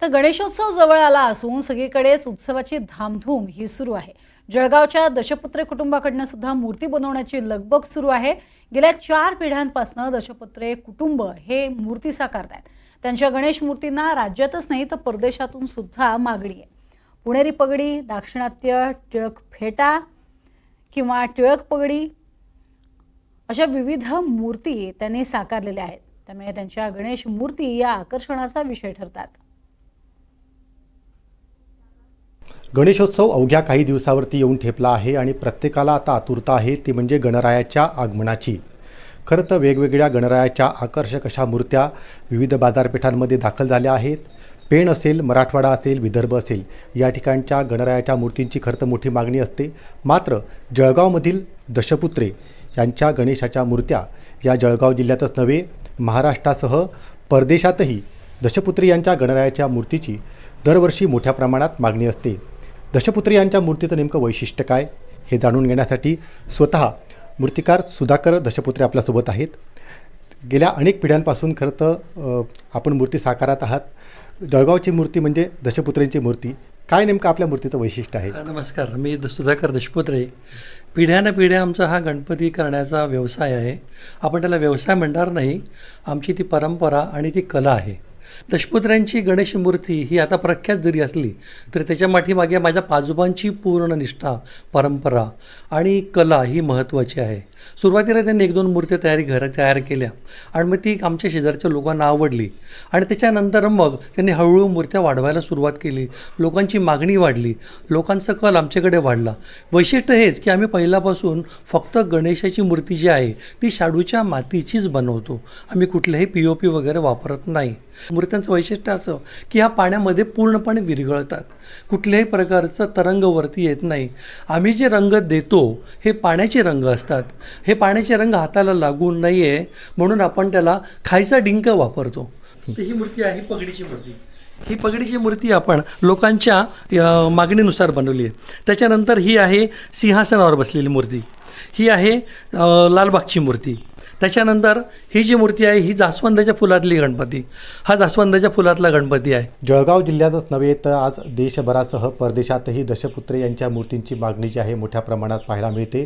तर गणेशोत्सव जवळ आला असून सगळीकडेच उत्सवाची धामधूम ही सुरू आहे। जळगावच्या दशपुत्रे कुटुंबाकडनं सुद्धा मूर्ती बनवण्याची लगबग सुरू आहे। गेल्या 4 पिढ्यांपासून दशपुत्रे कुटुंब हे मूर्ती साकारतात। त्यांच्या गणेश मूर्तींना राज्यातच नाही तर परदेशातून सुद्धा मागणी आहे। पुणेरी पगडी, दाक्षिणात्य टिळक फेटा किंवा टिळक पगडी अशा विविध मूर्ती त्यांनी साकारलेल्या आहेत। त्यामुळे त्यांच्या गणेश मूर्ती या आकर्षणाचा विषय ठरतात। गणेशोत्सव अवघ्या काही दिवसावरती येऊन ठेपला आहे आणि प्रत्येकाला आता आतुरता आहे ती म्हणजे गणरायाच्या आगमनाची। खरं तर वेगवेगळ्या गणरायाच्या आकर्षक अशा मूर्त्या विविध बाजारपेठांमध्ये दाखल झाल्या आहेत। पेण असेल, मराठवाडा असेल, विदर्भ असेल, या ठिकाणच्या गणरायाच्या मूर्तींची खरं तर मोठी मागणी असते। मात्र जळगावमधील दशपुत्रे यांच्या गणेशाच्या मूर्त्या या जळगाव जिल्ह्यातच नव्हे महाराष्ट्रासह परदेशातही दशपुत्री यांच्या गणरायाच्या मूर्तीची दरवर्षी मोठ्या प्रमाणात मागणी असते। दशपुत्री यांच्या मूर्तीचं नेमकं वैशिष्ट्य काय हे जाणून घेण्यासाठी स्वतः मूर्तिकार सुधाकर दशपुत्रे आपल्यासोबत आहेत। गेल्या अनेक पिढ्यांपासून खरं तर आपण मूर्ती साकारत आहात। जळगावची मूर्ती म्हणजे दशपुत्रेंची मूर्ती, काय नेमकं आपल्या मूर्तीचं वैशिष्ट्य आहे? नमस्कार, मी सुधाकर दशपुत्रे। पिढ्यानपिढ्या आमचा हा गणपती करण्याचा व्यवसाय आहे। आपण त्याला व्यवसाय म्हणणार नाही, आमची ती परंपरा आणि ती कला आहे। दशपुत्र्यांची गणेश मूर्ती ही आता प्रख्यात जरी असली तरी त्याच्या पाठीमागे माझ्या आजोबांची पूर्ण निष्ठा, परंपरा आणि कला ही महत्त्वाची आहे। सुरुवातीला त्यांनी 1-2 मूर्त्या तयार केल्या आणि मग ती आमच्या शेजारच्या लोकांना आवडली आणि त्याच्यानंतर मग त्यांनी हळूहळू मूर्त्या वाढवायला सुरुवात केली। लोकांची मागणी वाढली, लोकांचा कल आमच्याकडे वाढला। वैशिष्ट्य हेच की आम्ही पहिल्यापासून फक्त गणेशाची मूर्ती जी आहे ती शाडूच्या मातीचीच बनवतो, आम्ही कुठलेही POP वगैरे वापरत नाही। मूर्त्यांचं वैशिष्ट्य असं की ह्या पाण्यामध्ये पूर्णपणे विरघळतात, कुठल्याही प्रकारचं तरंग वरती येत नाही। आम्ही जे रंग देतो हे पाण्याचे रंग असतात, हे पाण्याचे रंग हाताला लागू नये म्हणून आपण त्याला खायचा डिंक वापरतो। ही मूर्ती आहे पगडीची मूर्ती। ही पगडीची मूर्ती आपण लोकांच्या मागणीनुसार बनवली आहे। त्याच्यानंतर ही आहे सिंहासनावर बसलेली मूर्ती, ही आहे लालबागची मूर्ती। त्याच्यानंतर ही जी मूर्ती आहे ही जास्वंदाच्या फुलातली गणपती, हा जास्वंदाच्या फुलातला गणपती आहे। जळगाव जिल्ह्यातच नव्हे तर आज देशभरासह परदेशातही दशपुत्रे यांच्या मूर्तींची मागणी जी आहे मोठ्या प्रमाणात पाहायला मिळते।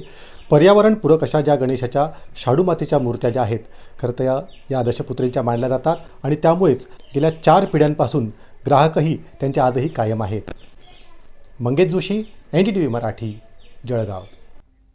पर्यावरणपूरक अशा ज्या गणेशाच्या शाडू मातीच्या मूर्त्या ज्या आहेत खरं तर या दशपुत्रेंच्या मानल्या जातात आणि त्यामुळेच गेल्या 4 पिढ्यांपासून ग्राहकही त्यांच्या आजही कायम आहेत। मंगेश जोशी, NDTV मराठी, जळगाव।